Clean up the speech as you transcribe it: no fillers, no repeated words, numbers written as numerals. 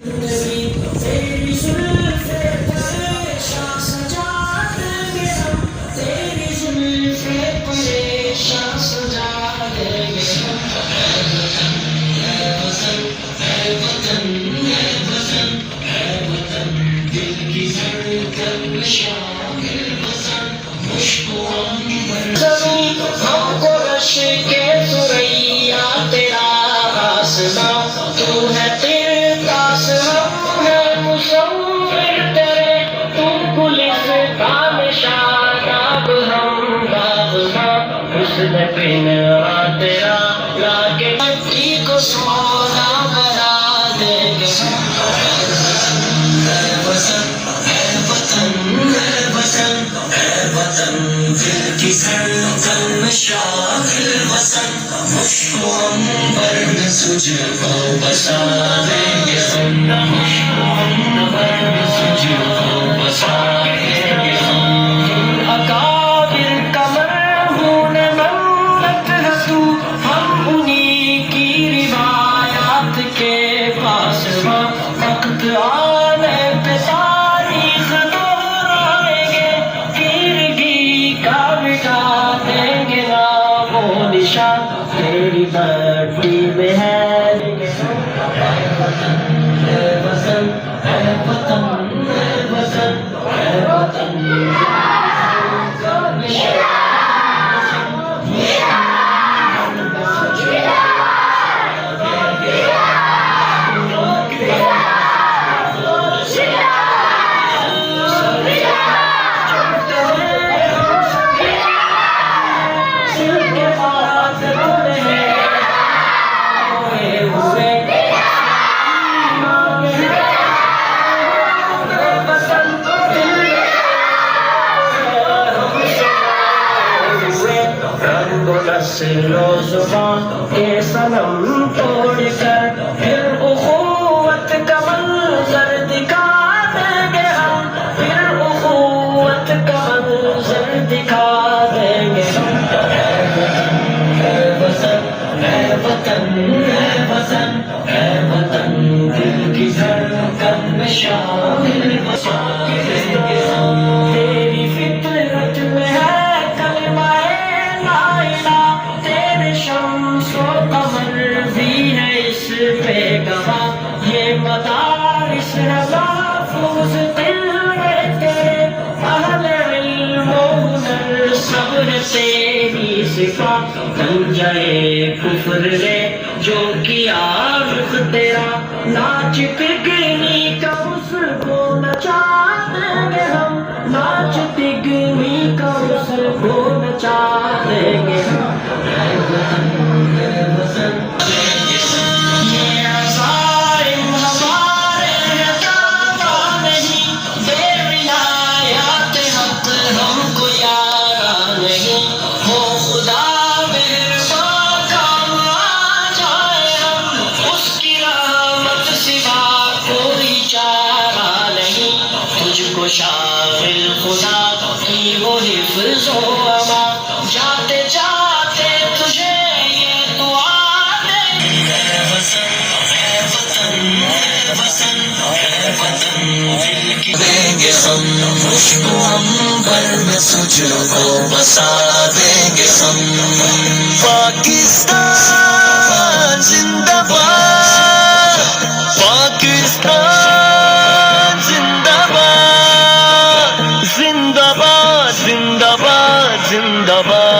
تیری زلفیں پریشاں سجا دیں گے ہم، تیری زلفیں پریشاں سجا دیں گے ہم۔ اے وطن، اے وطن، اے وطن، اے وطن، دل کی دھڑکن میں شامل وطن، مشک و عنبر زمیں ہم کو رشک ثریا تیرا آسماں، تو ہے ترتاس ہم ہے مصور تیرے، تو گلستان شاداب ہم باغباں، حسن پہ نوا تیرا لا کے مٹی کو سونا بنا دیں گے ہم۔ اے وطن، اے وطن، اے وطن، اے وطن، دل کی دھڑکن میں شامل وطن، مشک و عنبر میں تجھ کو بسا دیں گے ہم، مشک و عنبر میں تجھ کو بسا دیں گے ہم۔ اکابر کا مرہون منت ہے تو، ہم انہی کی روایات کے پاسباں، وقت آنے پہ تاریخ دہرائیں گے، تیرگی کا مٹا دیں گے نام و نشان، تیری مٹی میں ہے اے وطن، اے وطن، اے وطن، اے وطن، اے وطن، نسل و زبان کے صنم توڑ کر پھر اخوت کا منظر دکھا دیں گے ہم، پھر اخوت کا منظر دکھا دیں گے ہم۔ اے وطن، اے وطن، اے وطن، اے وطن، دل کی دھڑکن میں شامل بسا دیں گے ہم۔ تیری فطرت میں ہے کلمہ لا الہ، تیرے شمس و قمر بھی ہے اس پہ گواہ، یہ مدارس ہے محفوظ دل میں تیرے، اہل علم و ہنر سب ہے تیری صفات، گنجائے کفر نے جو کیا رخ تیرا، ناچ پگنی کا اس کو نچا دیں گے ہم، ناچ پگنی کا اس کو نچا دیں گے ہم۔ اے وطن، اے وطن، یہ عزائم ہمارے دعویٰ نہیں، بے ولایات حق ہم کو یارا نہیں، ہو خدا مہرباں کام آ جائے ہم، اس کی رحمت سوا کوئی چارہ نہیں، تجھ کو شامل خدا کی وہ حفظ و امان، جاتے جاتے تجھے یہ دعا دیں گے۔ اے وطن، اے وطن، اے وطن، اے وطن، دل کی دیں گے ہم، مشک و عنبر میں تجھ کو بسا دیں گے ہم۔ پاکستان زندہ باد، پاکستان زندہ باد، زندہ باد، زندہ باد، زندہ باد۔